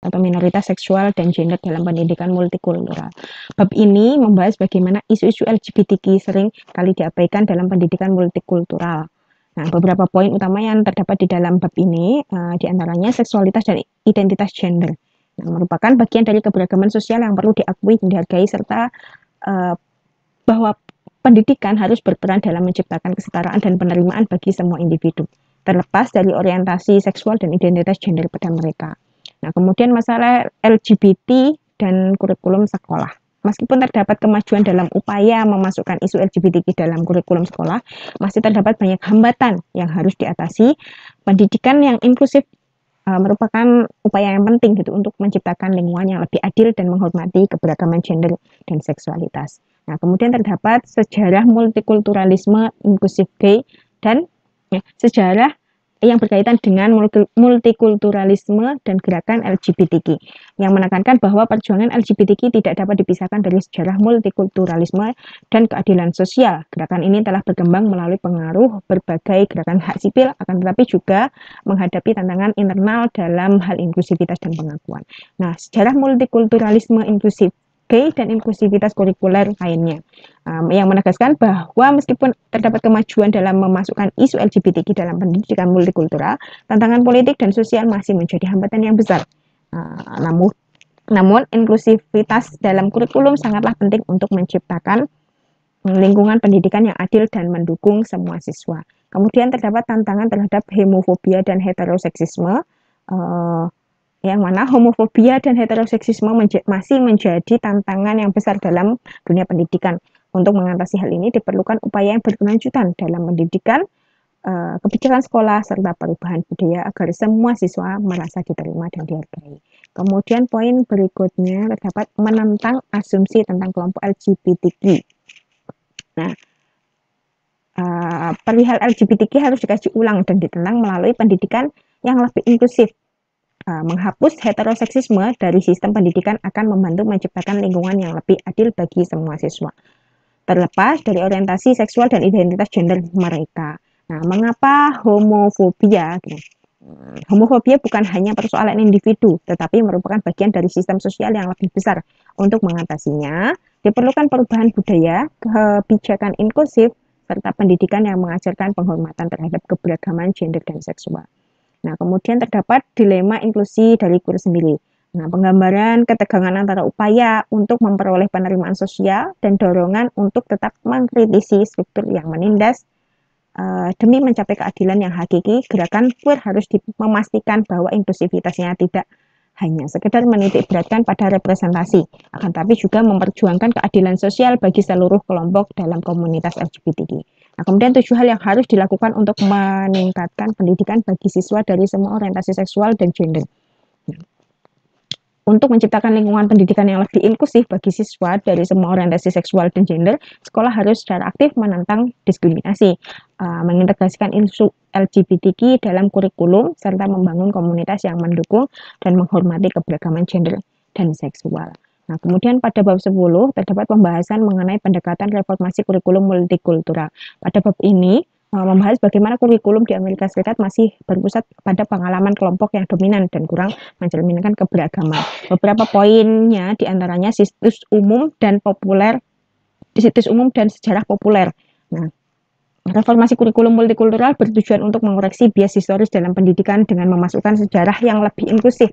atau minoritas seksual dan gender dalam pendidikan multikultural. Bab ini membahas bagaimana isu-isu LGBTQ sering kali diabaikan dalam pendidikan multikultural. Nah, beberapa poin utama yang terdapat di dalam bab ini diantaranya seksualitas dan identitas gender. Nah, merupakan bagian dari keberagaman sosial yang perlu diakui dan dihargai serta bahwa pendidikan harus berperan dalam menciptakan kesetaraan dan penerimaan bagi semua individu, terlepas dari orientasi seksual dan identitas gender pada mereka. Nah, kemudian masalah LGBT dan kurikulum sekolah. Meskipun terdapat kemajuan dalam upaya memasukkan isu LGBTQ dalam kurikulum sekolah, masih terdapat banyak hambatan yang harus diatasi. Pendidikan yang inklusif merupakan upaya yang penting gitu untuk menciptakan lingkungan yang lebih adil dan menghormati keberagaman gender dan seksualitas. Nah, kemudian terdapat sejarah multikulturalisme inklusif gay dan sejarah yang berkaitan dengan multikulturalisme dan gerakan LGBTQ yang menekankan bahwa perjuangan LGBTQ tidak dapat dipisahkan dari sejarah multikulturalisme dan keadilan sosial. Gerakan ini telah berkembang melalui pengaruh berbagai gerakan hak sipil, akan tetapi juga menghadapi tantangan internal dalam hal inklusivitas dan pengakuan. Nah, sejarah multikulturalisme inklusif gay dan inklusivitas kurikuler lainnya yang menegaskan bahwa meskipun terdapat kemajuan dalam memasukkan isu LGBTQ dalam pendidikan multikultural, tantangan politik dan sosial masih menjadi hambatan yang besar. Namun inklusivitas dalam kurikulum sangatlah penting untuk menciptakan lingkungan pendidikan yang adil dan mendukung semua siswa. Kemudian terdapat tantangan terhadap homofobia dan heteroseksisme, yang mana homofobia dan heteroseksisme masih menjadi tantangan yang besar dalam dunia pendidikan. Untuk mengatasi hal ini diperlukan upaya yang berkelanjutan dalam pendidikan, kebijakan sekolah, serta perubahan budaya agar semua siswa merasa diterima dan dihargai. Kemudian poin berikutnya terdapat menentang asumsi tentang kelompok LGBTQ. Nah, perihal LGBTQ harus dikaji ulang dan ditentang melalui pendidikan yang lebih inklusif. Menghapus heteroseksisme dari sistem pendidikan akan membantu menciptakan lingkungan yang lebih adil bagi semua siswa, terlepas dari orientasi seksual dan identitas gender mereka. Nah, mengapa homofobia? Homofobia bukan hanya persoalan individu, tetapi merupakan bagian dari sistem sosial yang lebih besar. Untuk mengatasinya, diperlukan perubahan budaya, kebijakan inklusif, serta pendidikan yang mengajarkan penghormatan terhadap keberagaman gender dan seksual. Nah, kemudian terdapat dilema inklusi dari queer sendiri. Nah, penggambaran ketegangan antara upaya untuk memperoleh penerimaan sosial dan dorongan untuk tetap mengkritisi struktur yang menindas demi mencapai keadilan yang hakiki. Gerakan queer harus memastikan bahwa inklusivitasnya tidak hanya sekedar menitik beratkan pada representasi, akan tapi juga memperjuangkan keadilan sosial bagi seluruh kelompok dalam komunitas LGBTQ. Nah, kemudian 7 hal yang harus dilakukan untuk meningkatkan pendidikan bagi siswa dari semua orientasi seksual dan gender. Untuk menciptakan lingkungan pendidikan yang lebih inklusif bagi siswa dari semua orientasi seksual dan gender, sekolah harus secara aktif menentang diskriminasi, mengintegrasikan isu LGBTQ dalam kurikulum, serta membangun komunitas yang mendukung dan menghormati keberagaman gender dan seksual. Nah, kemudian pada bab 10 terdapat pembahasan mengenai pendekatan reformasi kurikulum multikultural. Pada bab ini membahas bagaimana kurikulum di Amerika Serikat masih berpusat pada pengalaman kelompok yang dominan dan kurang mencerminkan keberagaman. Beberapa poinnya diantaranya situs umum dan sejarah populer. Nah, reformasi kurikulum multikultural bertujuan untuk mengoreksi bias historis dalam pendidikan dengan memasukkan sejarah yang lebih inklusif.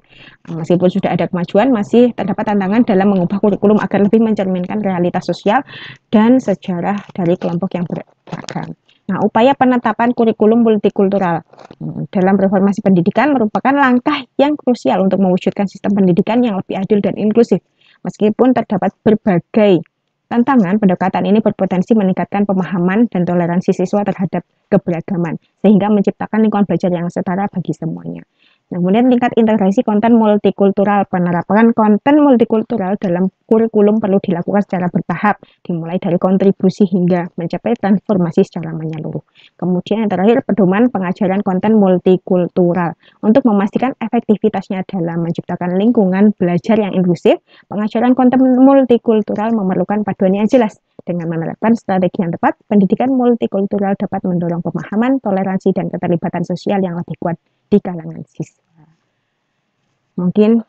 Meskipun sudah ada kemajuan, masih terdapat tantangan dalam mengubah kurikulum agar lebih mencerminkan realitas sosial dan sejarah dari kelompok yang beragam. Nah, upaya penetapan kurikulum multikultural dalam reformasi pendidikan merupakan langkah yang krusial untuk mewujudkan sistem pendidikan yang lebih adil dan inklusif. Meskipun terdapat berbagai tantangan, pendekatan ini berpotensi meningkatkan pemahaman dan toleransi siswa terhadap keberagaman, sehingga menciptakan lingkungan belajar yang setara bagi semuanya. Kemudian tingkat integrasi konten multikultural. Penerapan konten multikultural dalam kurikulum perlu dilakukan secara bertahap, dimulai dari kontribusi hingga mencapai transformasi secara menyeluruh. Kemudian yang terakhir, pedoman pengajaran konten multikultural. Untuk memastikan efektivitasnya dalam menciptakan lingkungan belajar yang inklusif, pengajaran konten multikultural memerlukan paduan yang jelas. Dengan menerapkan strategi yang tepat, pendidikan multikultural dapat mendorong pemahaman, toleransi, dan keterlibatan sosial yang lebih kuat di kalangan siswa. Mungkin